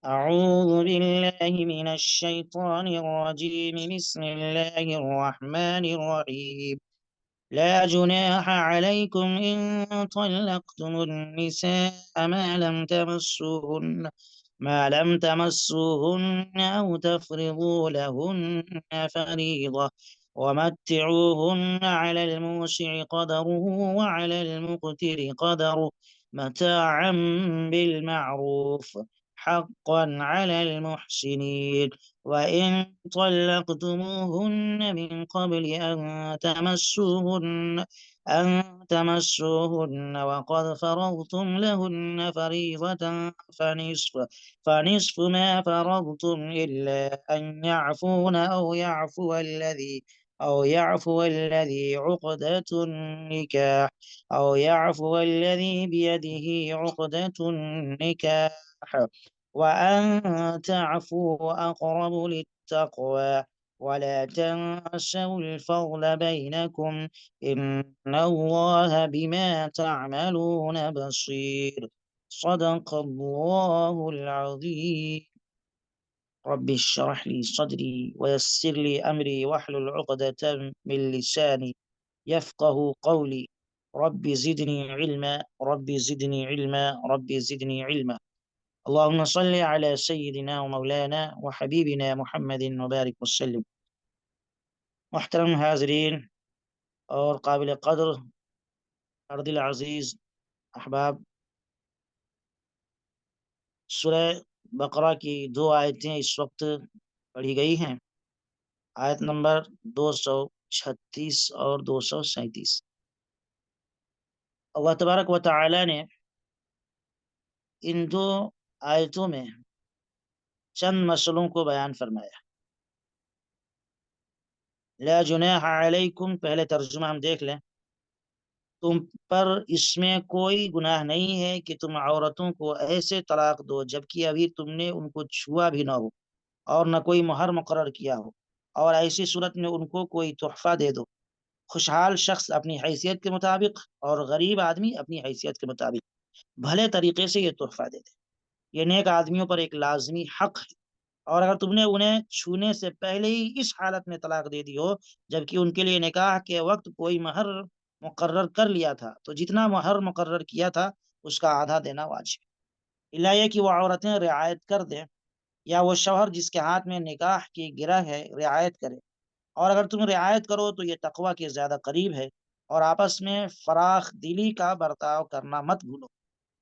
أعوذ بالله من الشيطان الرجيم. بسم الله الرحمن الرحيم. لا جناح عليكم إن طلقتم النساء ما لم تمسوهن أو تفرضوا لهن فريضة، ومتعوهن على الموسع قدره وعلى المقتر قدره متاعا بالمعروف، حقا على المحسنين. وإن طلقتموهن من قبل أن تمسوهن وقد فرضتم لهن فريضة فنصف ما فرضتم إلا أن يعفون أو يعفو الذي عقدة النكاح أو يعفو الذي بيده عقدة النكاح، وأن تعفوا أقرب للتقوى، ولا تنسوا الفضل بينكم إن الله بما تعملون بصير. صدق الله العظيم. رب اشرح لي صدري ويسر لي أمري واحلل عقدة من لساني يفقه قولي. رب زدني علما، رب زدني علما، رب زدني علما. اللهم صل على سيدنا ومولانا وحبيبنا محمد وبارك وسلم. محترم حاضرین اور قابل قدر اردل عزیز احباب، سورہ بقرہ کی 2 آیتیں اس وقت پڑھی گئی ہیں، آیت نمبر 236 اور 237۔ اللہ تبارک و تعالی نے ان 2 آیتوں میں چند مسئلوں کو بیان فرمایا۔ لا جناح علیکم، پہلے ترجمہ ہم دیکھ لیں۔ تم پر اس میں کوئی گناہ نہیں ہے کہ تم عورتوں کو ایسے طلاق دو جبکہ ابھی تم نے ان کو چھوا بھی نہ ہو اور نہ کوئی مہر مقرر کیا ہو، اور ایسی صورت میں ان کو کوئی تحفہ دے دو، خوشحال شخص اپنی حیثیت کے مطابق اور غریب آدمی اپنی حیثیت کے مطابق بھلے طریقے سے یہ تحفہ دے دے۔ یہ نیک آدمیوں پر ایک لازمی حق ہے، اور اگر تم نے انہیں چھونے سے پہلے ہی اس حالت میں طلاق دے دی ہو جبکہ ان کے لیے نکاح کے وقت کوئی مہر مقرر کر لیا تھا تو جتنا مہر مقرر کیا تھا اس کا آدھا دینا واجب ہے، الا یہ کہ وہ عورتیں رعایت کر دیں یا وہ شوہر جس کے ہاتھ میں نکاح کی گرہ ہے رعایت کرے، اور اگر تم رعایت کرو تو یہ تقوی کے زیادہ قریب ہے، اور آپس میں فراخ دلی کا برتاؤ کرنا مت بھولو۔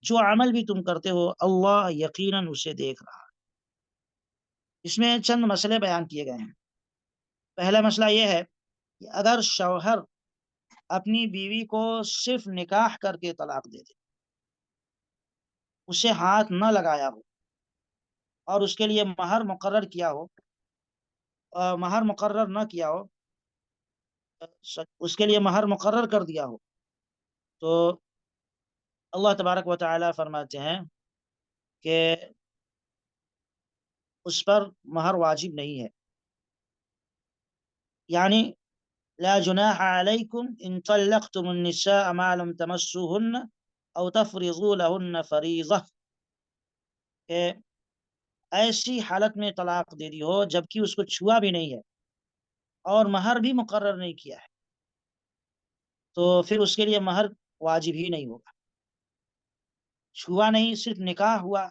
جو عمل بھی تم کرتے ہو اللہ یقیناً اسے دیکھ رہا ہے۔ اس میں چند مسئلے بیان کیے گئے ہیں۔ پہلا مسئلہ یہ ہے کہ اگر شوہر اپنی بیوی کو صرف نکاح کر کے طلاق دے دے، اسے ہاتھ نہ لگایا ہو اور اس کے لیے مہر مقرر کیا ہو، مہر مقرر نہ کیا ہو، اس کے لیے مہر مقرر کر دیا ہو، تو اللہ تبارک و تعالی فرماتے ہیں کہ اس پر مہر واجب نہیں ہے، یعنی لا جناح علیکم ان طلقتم النساء ما لم تمسوهن او تفرضوا لهن فریضہ، کہ ایسی حالت میں طلاق دے دی ہو جبکہ اس کو چھوا بھی نہیں ہے اور مہر بھی مقرر نہیں کیا ہے، تو پھر اس کے لیے مہر واجب ہی نہیں ہوگا۔ چھوا نہیں، صرف نکاح ہوا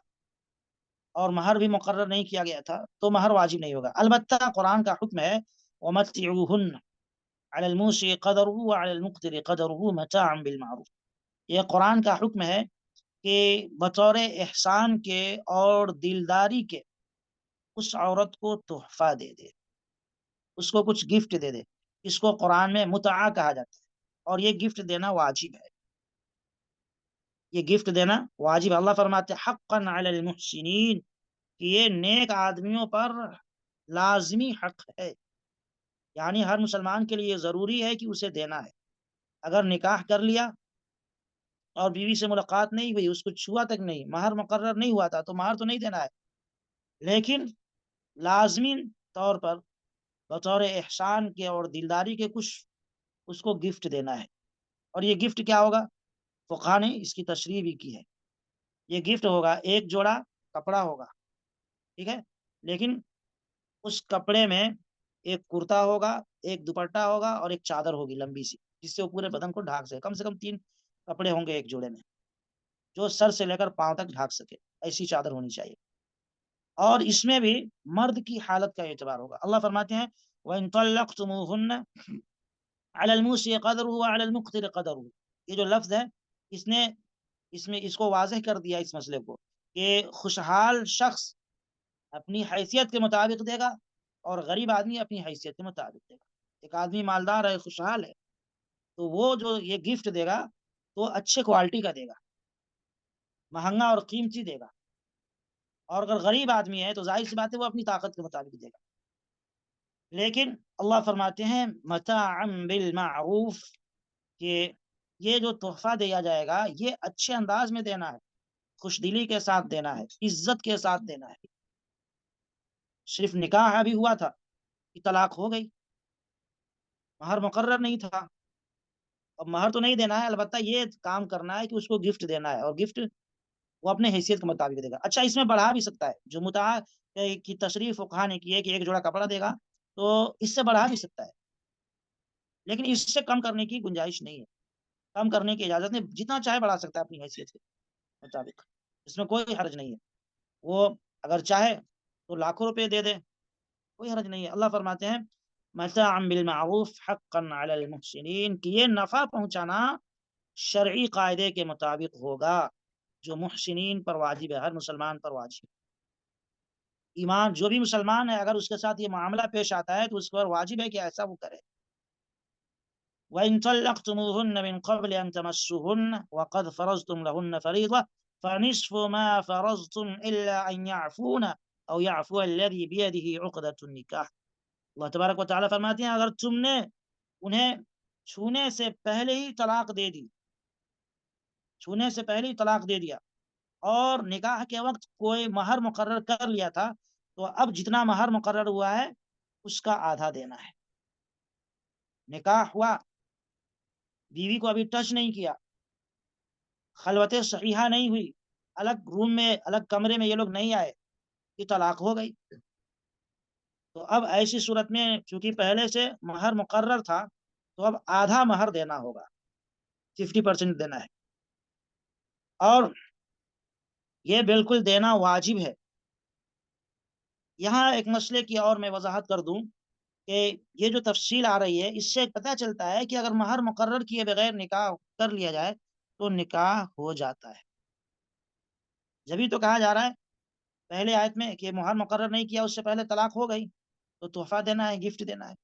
اور مہر بھی مقرر نہیں کیا گیا تھا تو مہر واجب نہیں ہوگا۔ البتہ قرآن کا حکم ہے وَمَتِّعُوهُنَّ عَلَى الْمُوسِعِ قَدَرُهُ وَعَلَى الْمُقْتِرِ قَدَرُهُ مَتَاعًا بِالْمَعْرُوفِ، یہ قرآن کا حکم ہے کہ بطور احسان کے اور دلداری کے اس عورت کو تحفہ دے دے، اس کو کچھ گفٹ دے دے۔ اس کو قرآن میں متعہ کہا جاتا ہے، اور یہ گفٹ دینا واجب ہے، یہ گفٹ دینا واجب۔ اللہ فرماتے حقا علی المحسنین کہ یہ نیک آدمیوں پر لازمی حق ہے، یعنی ہر مسلمان کے لیے ضروری ہے کہ اسے دینا ہے۔ اگر نکاح کر لیا اور بیوی سے ملاقات نہیں ہوئی، اس کو چھوا تک نہیں، مہر مقرر نہیں ہوا تھا تو مہر تو نہیں دینا ہے، لیکن لازمی طور پر بطور احسان کے اور دلداری کے کچھ اس کو گفٹ دینا ہے۔ اور یہ گفٹ کیا ہوگا؟ فقہا نے اس کی تشریح بھی کی ہے۔ یہ گفٹ ہوگا ایک جوڑا کپڑا ہوگا، ٹھیک ہے، لیکن اس کپڑے میں ایک کرتا ہوگا، ایک دوپٹہ ہوگا اور ایک چادر ہوگی لمبی سی، جس سے وہ پورے بدن کو ڈھانک سکے، کم سے کم 3 کپڑے ہوں گے ایک جوڑے میں، جو سر سے لے کر پاؤں تک ڈھانک سکے، ایسی چادر ہونی چاہیے۔ اور اس میں بھی مرد کی حالت کا اعتبار ہوگا۔ اللہ فرماتے ہیں وَإِن طَلَّقْتُمُوهُنَّ عَلَى الْمُوسِعِ قَدْرُهُ وَعَلَى الْمُقْتِرِ قَدْرُهُ، یہ جو لفظ ہے اس نے اس کو واضح کر دیا اس مسئلے کو کہ خوشحال شخص اپنی حیثیت کے مطابق دے گا اور غریب آدمی اپنی حیثیت کے مطابق دے گا۔ ایک آدمی مالدار ہے، خوشحال ہے، تو وہ جو یہ گفٹ دے گا تو اچھے کوالٹی کا دے گا، مہنگا اور قیمتی دے گا، اور اگر غریب آدمی ہے تو ظاہر سی بات ہے وہ اپنی طاقت کے مطابق دے گا۔ لیکن اللہ فرماتے ہیں متاعا بالمعروف، کہ یہ جو تحفہ دیا جائے گا یہ اچھے انداز میں دینا ہے، خوش دلی کے ساتھ دینا ہے، عزت کے ساتھ دینا ہے۔ صرف نکاح ابھی ہوا تھا کہ طلاق ہو گئی، مہر مقرر نہیں تھا، اب مہر تو نہیں دینا ہے، البتہ یہ کام کرنا ہے کہ اس کو گفٹ دینا ہے، اور گفٹ وہ اپنے حیثیت کے مطابق دے گا۔ اچھا اس میں بڑھا بھی سکتا ہے، جو متاع کی تشریح فقہا نے کی ہے کہ ایک جوڑا کپڑا دے گا تو اس سے بڑھا بھی سکتا ہے، لیکن اس سے کم کرنے کی گنجائش نہیں ہے، کم کرنے کی اجازت نہیں، جتنا چاہے بڑھا سکتا ہے اپنی حیثیت کے مطابق، اس میں کوئی حرج نہیں ہے۔ وہ اگر چاہے تو لاکھوں روپے دے دے، کوئی حرج نہیں ہے۔ اللہ فرماتے ہیں متاعا بالمعروف حقا علی المحسنین، کہ یہ نفع پہنچانا شرعی قاعدے کے مطابق ہوگا جو محسنین پر واجب ہے، ہر مسلمان پر واجب ہے۔ ایمان جو بھی مسلمان ہے اگر اس کے ساتھ یہ معاملہ پیش آتا ہے تو اس پر واجب ہے کہ ایسا وہ کرے۔ وَإِن طَلَّقْتُمُوهُنَّ مِن قَبْلِ أَن تَمَسُّوهُنَّ وَقَدْ فَرَضْتُمْ لَهُنَّ فَرِيضَةً فَنِصْفُ مَا فَرَضْتُمْ إِلَّا أَن يَعْفُونَ أَوْ يَعْفُوَ الَّذِي بِيَدِهِ عُقْدَةُ النِّكَاحِ۔ اللہ تبارک و تعالیٰ فرماتے ہیں اگر تم نے انہیں چھونے سے پہلے ہی طلاق دے دی، چھونے سے پہلے ہی طلاق دے دیا، اور نکاح کے وقت کوئی مہر مقرر کر لیا تھا، تو اب جتنا مہر مقرر ہوا ہے اس کا آدھا دینا ہے۔ نکاح ہوا، بیوی کو ابھی ٹچ نہیں کیا، خلوت صحیحہ نہیں ہوئی، الگ روم میں الگ کمرے میں یہ لوگ نہیں آئے، کہ طلاق ہو گئی، تو اب ایسی صورت میں چونکہ پہلے سے مہر مقرر تھا تو اب آدھا مہر دینا ہوگا، 50% دینا ہے، اور یہ بالکل دینا واجب ہے۔ یہاں ایک مسئلے کی اور میں وضاحت کر دوں کہ یہ جو تفصیل آ رہی ہے اس سے پتہ چلتا ہے کہ اگر مہر مقرر کیے بغیر نکاح کر لیا جائے تو نکاح ہو جاتا ہے۔ جبھی تو کہا جا رہا ہے پہلے آیت میں کہ مہر مقرر نہیں کیا اس سے پہلے طلاق ہو گئی تو تحفہ دینا ہے، گفٹ دینا ہے،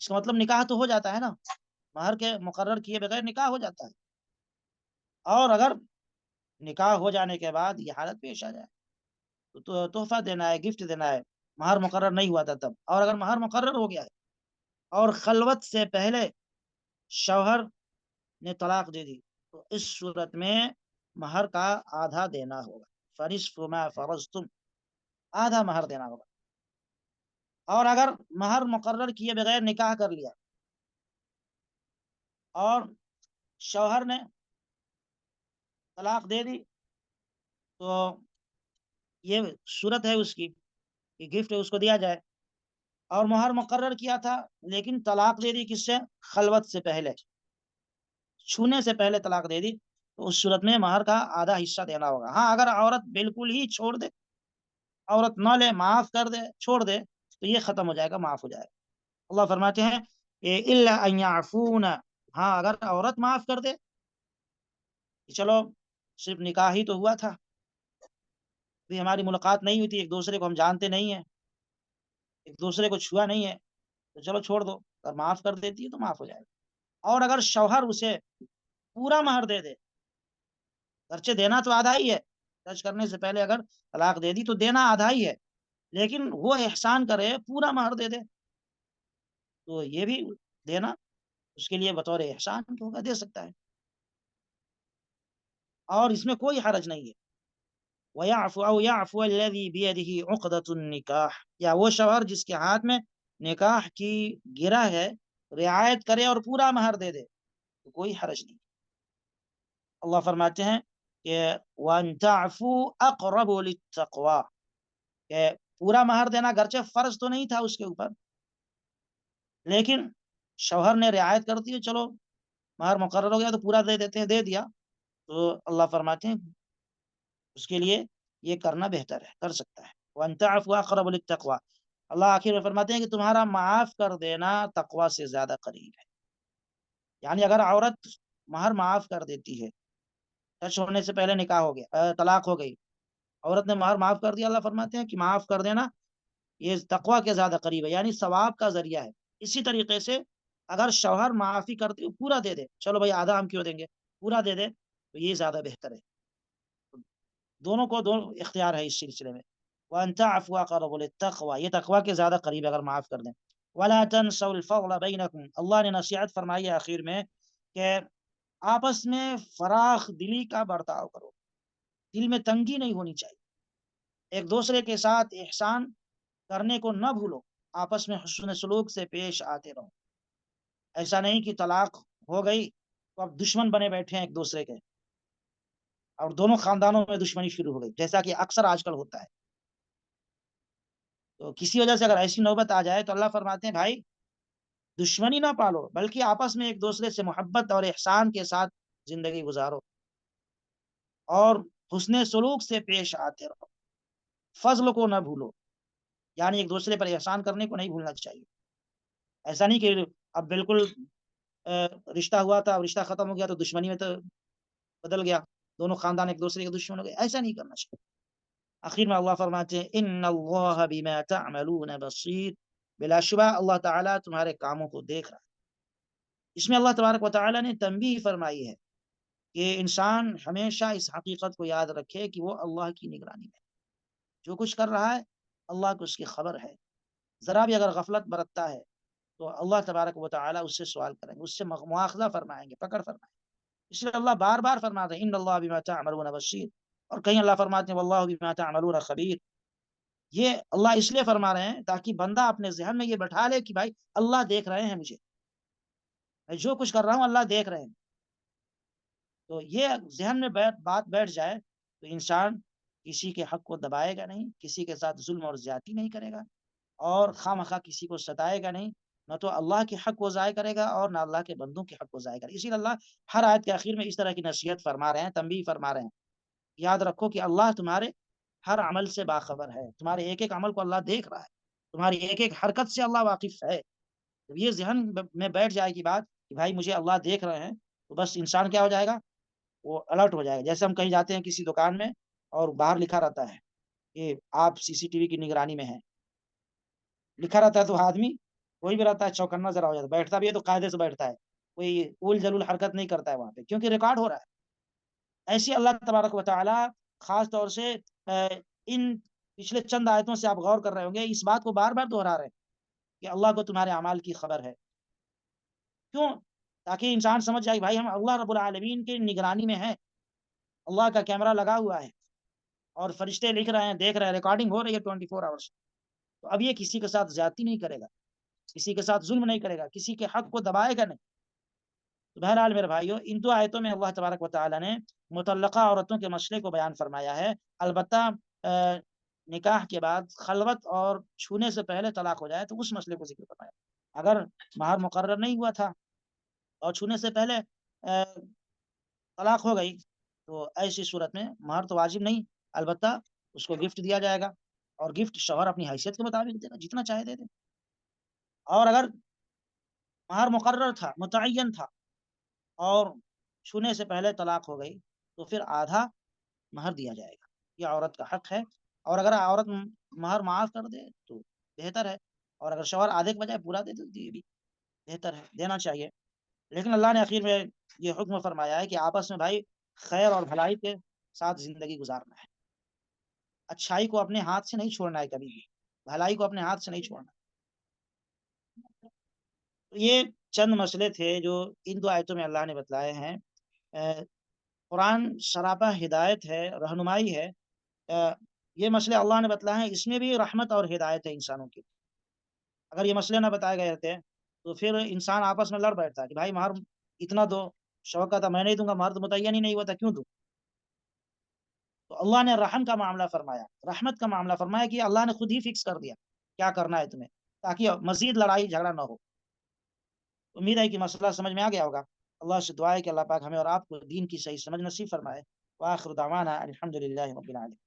اس کا مطلب نکاح تو ہو جاتا ہے نا، مہر کے مقرر کیے بغیر نکاح ہو جاتا ہے۔ اور اگر نکاح ہو جانے کے بعد یہ حالت پیش آ جائے تو تحفہ دینا ہے، گفٹ دینا ہے، مہر مقرر نہیں ہوا تھا تب، اور اگر مہر مقرر ہو گیا ہے اور خلوت سے پہلے شوہر نے طلاق دے دی تو اس صورت میں مہر کا آدھا دینا ہوگا، فنصف ما فرضتم، آدھا مہر دینا ہوگا۔ اور اگر مہر مقرر کیے بغیر نکاح کر لیا اور شوہر نے طلاق دے دی تو یہ صورت ہے اس کی کہ گفٹ اس کو دیا جائے، اور مہر مقرر کیا تھا لیکن طلاق دے دی کس سے؟ خلوت سے پہلے، چھونے سے پہلے طلاق دے دی، تو اس صورت میں مہر کا آدھا حصہ دینا ہوگا۔ ہاں اگر عورت بالکل ہی چھوڑ دے، عورت نہ لے، معاف کر دے، چھوڑ دے، تو یہ ختم ہو جائے گا، معاف ہو جائے گا۔ اللہ فرماتے ہیں کہ الا ان یعفون، ہاں اگر عورت معاف کر دے کہ چلو صرف نکاح ہی تو ہوا تھا، بھی ہماری ملاقات نہیں ہوئی تھی، ایک دوسرے کو ہم جانتے نہیں ہیں، ایک دوسرے کو چھوا نہیں ہے، تو چلو چھوڑ دو، اگر معاف کر دیتی ہے تو معاف ہو جائے گا۔ اور اگر شوہر اسے پورا مہر دے دے، خرچے دینا تو آدھا ہی ہے، ٹچ کرنے سے پہلے اگر طلاق دے دی تو دینا آدھا ہی ہے، لیکن وہ احسان کرے پورا مہر دے دے تو یہ بھی دینا اس کے لیے بطور احسان ہوگا، دے سکتا ہے، اور اس میں کوئی حرج نہیں ہے۔ وَيَعْفُ أَوْ يَعْفُوَ الَّذِي بِيَدِهِ عُقْدَةُ النِّكَاحِ، یا وہ شوہر جس کے ہاتھ میں نکاح کی گرہ ہے رعایت کرے اور پورا مہر دے دے تو کوئی حرج نہیں۔ اللہ فرماتے ہیں کہ وَأَن تَعْفُوا أَقْرَبُ لِلتَّقْوَىٰ، کہ پورا مہر دینا گرچہ فرض تو نہیں تھا اس کے اوپر، لیکن شوہر نے رعایت کر دی، چلو مہر مقرر ہو گیا تو پورا دے دیتے ہیں، دے دیا، تو اللہ فرماتے ہیں اس کے لیے یہ کرنا بہتر ہے، کر سکتا ہے۔ وَأَن تَعْفُوا أَقْرَبُ لِلتَّقْوَىٰ، اللہ آخر میں فرماتے ہیں کہ تمہارا معاف کر دینا تقوی سے زیادہ قریب ہے۔ یعنی اگر عورت مہر معاف کر دیتی ہے، ٹچ ہونے سے پہلے نکاح ہو گیا، طلاق ہو گئی، عورت نے مہر معاف کر دیا، اللہ فرماتے ہیں کہ معاف کر دینا یہ تقوی کے زیادہ قریب ہے، یعنی ثواب کا ذریعہ ہے۔ اسی طریقے سے اگر شوہر معافی کرتے پورا دے دے، چلو بھائی آدھا ہم کیوں دیں گے، پورا دے دے تو یہ زیادہ بہتر ہے۔ دونوں کو دونوں اختیار ہے اس سلسلے میں۔ وَأَن تَعْفُوا أَقْرَبُ لِلتَّقْوَىٰ، یہ تقوی کے زیادہ قریب ہے اگر معاف کر دیں۔ وَلَا تَنْسَوْا الْفَضْلَ بَيْنَكُمْ، اللہ نے نصیحت فرمائی ہے آخر میں کہ آپس میں فراخ دلی کا برتاؤ کرو، دل میں تنگی نہیں ہونی چاہیے، ایک دوسرے کے ساتھ احسان کرنے کو نہ بھولو، آپس میں حسن سلوک سے پیش آتے رہو۔ ایسا نہیں کہ طلاق ہو گئی تو اب دشمن بنے بیٹھے ہیں ایک دوسرے کے، اور دونوں خاندانوں میں دشمنی شروع ہو گئی، جیسا کہ اکثر آج کل ہوتا ہے۔ تو کسی وجہ سے اگر ایسی نوبت آ جائے تو اللہ فرماتے ہیں بھائی دشمنی نہ پالو، بلکہ آپس میں ایک دوسرے سے محبت اور احسان کے ساتھ زندگی گزارو، اور حسن سلوک سے پیش آتے رہو، فضل کو نہ بھولو، یعنی ایک دوسرے پر احسان کرنے کو نہیں بھولنا چاہیے۔ ایسا نہیں کہ اب بالکل رشتہ ہوا تھا، اب رشتہ ختم ہو گیا تو دشمنی میں تو بدل گیا، دونوں خاندان ایک دوسرے کے دشمن ہو گئے، ایسا نہیں کرنا چاہیے۔ آخر میں اللہ فرماتے ہیں ان اللہ بما تعملون بصیر، بلا شبہ اللہ تعالیٰ تمہارے کاموں کو دیکھ رہا ہے۔ اس میں اللہ تبارک و تعالیٰ نے تنبیہ فرمائی ہے کہ انسان ہمیشہ اس حقیقت کو یاد رکھے کہ وہ اللہ کی نگرانی میں ہے، جو کچھ کر رہا ہے اللہ کو اس کی خبر ہے، ذرا بھی اگر غفلت برتتا ہے تو اللہ تبارک و تعالیٰ اس سے سوال کریں گے، اس سے مواخذہ فرمائیں گے، پکڑ فرمائیں گے۔ اس لیے اللہ بار بار فرماتے ہیں ان اللہ بما تعملون بصیر، اور کہیں اللہ فرماتے ہیں واللہ بما تعملون خبیر۔ یہ اللہ اس لیے فرما رہے ہیں تاکہ بندہ اپنے ذہن میں یہ بٹھا لے کہ بھائی اللہ دیکھ رہے ہیں مجھے، میں جو کچھ کر رہا ہوں اللہ دیکھ رہے ہیں۔ تو یہ ذہن میں بات بیٹھ جائے تو انسان کسی کے حق کو دبائے گا نہیں، کسی کے ساتھ ظلم اور زیادتی نہیں کرے گا، اور خواہ مخواہ کسی کو ستائے گا نہیں، نہ تو اللہ کے حق کو ضائع کرے گا اور نہ اللہ کے بندوں کے حق کو ضائع کرے گا۔ اسی لیے اللہ ہر آیت کے آخر میں اس طرح کی نصیحت فرما رہے ہیں، تنبیہ فرما رہے ہیں، یاد رکھو کہ اللہ تمہارے ہر عمل سے باخبر ہے، تمہارے ایک ایک عمل کو اللہ دیکھ رہا ہے، تمہاری ایک ایک حرکت سے اللہ واقف ہے۔ جب یہ ذہن میں بیٹھ جائے گی بات کہ بھائی مجھے اللہ دیکھ رہے ہیں، تو بس انسان کیا ہو جائے گا، وہ الرٹ ہو جائے گا۔ جیسے ہم کہیں جاتے ہیں کسی دکان میں اور باہر لکھا رہتا ہے کہ آپ سی سی ٹی وی کی نگرانی میں ہیں، لکھا رہتا ہے تو آدمی کوئی بھی رہتا ہے چوکنا ذرا ہو جاتا ہے، بیٹھتا بھی ہے تو قاعدے سے بیٹھتا ہے، کوئی اول جلول حرکت نہیں کرتا ہے وہاں پہ، کیونکہ ریکارڈ ہو رہا ہے۔ ایسی اللہ تبارک و تعالی خاص طور سے ان پچھلے چند آیتوں سے آپ غور کر رہے ہوں گے، اس بات کو بار بار دہرا رہے ہیں کہ اللہ کو تمہارے اعمال کی خبر ہے۔ کیوں؟ تاکہ انسان سمجھ جائے بھائی ہم اللہ رب العالمین کی نگرانی میں ہیں، اللہ کا کیمرہ لگا ہوا ہے اور فرشتے لکھ رہے ہیں، دیکھ رہے ہیں، ریکارڈنگ ہو رہی ہے 24 آورس۔ تو اب یہ کسی کے ساتھ زیادتی نہیں کرے گا، کسی کے ساتھ ظلم نہیں کرے گا، کسی کے حق کو دبائے گا نہیں۔ تو بہرحال میرے بھائیوں ان دو آیتوں میں اللہ تبارک و تعالی نے مطلقہ عورتوں کے مسئلے کو بیان فرمایا ہے، البتہ نکاح کے بعد خلوت اور چھونے سے پہلے طلاق ہو جائے تو اس مسئلے کو ذکر فرمایا۔ اگر مہر مقرر نہیں ہوا تھا اور چھونے سے پہلے طلاق ہو گئی تو ایسی صورت میں مہر تو واجب نہیں، البتہ اس کو گفٹ دیا جائے گا، اور گفٹ شوہر اپنی حیثیت کے مطابق دے گا، جتنا چاہے دے دے۔ اور اگر مہر مقرر تھا، متعین تھا، اور چھونے سے پہلے طلاق ہو گئی تو پھر آدھا مہر دیا جائے گا، یہ عورت کا حق ہے۔ اور اگر عورت مہر معاف کر دے تو بہتر ہے، اور اگر شوہر آدھے کے بجائے پورا دے دے تو یہ بھی بہتر ہے، دینا چاہیے۔ لیکن اللہ نے آخر میں یہ حکم فرمایا ہے کہ آپس میں بھائی خیر اور بھلائی کے ساتھ زندگی گزارنا ہے، اچھائی کو اپنے ہاتھ سے نہیں چھوڑنا ہے، کبھی بھی بھلائی کو اپنے ہاتھ سے نہیں چھوڑنا۔ تو یہ چند مسئلے تھے جو ان دو آیتوں میں اللہ نے بتلائے ہیں۔ قرآن سراپا ہدایت ہے، رہنمائی ہے۔ یہ مسئلے اللہ نے بتلائے ہیں، اس میں بھی رحمت اور ہدایت ہے انسانوں کی۔ اگر یہ مسئلے نہ بتائے گئے رہتے تو پھر انسان آپس میں لڑ بیٹھتا کہ بھائی مہر اتنا دو، شوہر کہتا میں نہیں دوں گا، مہر تو متعین ہی نہیں ہوا تھا کیوں دوں۔ تو تو اللہ نے رحم کا معاملہ فرمایا، رحمت کا معاملہ فرمایا کہ اللہ نے خود ہی فکس کر دیا کیا کرنا ہے تمہیں، تاکہ مزید لڑائی جھگڑا نہ ہو۔ امید ہے کہ مسئلہ سمجھ میں آ گیا ہوگا۔ اللہ سے دعا ہے کہ اللہ پاک ہمیں اور آپ کو دین کی صحیح سمجھ نصیب فرمائے۔ وآخر دعوانا الحمد للہ رب العالمین۔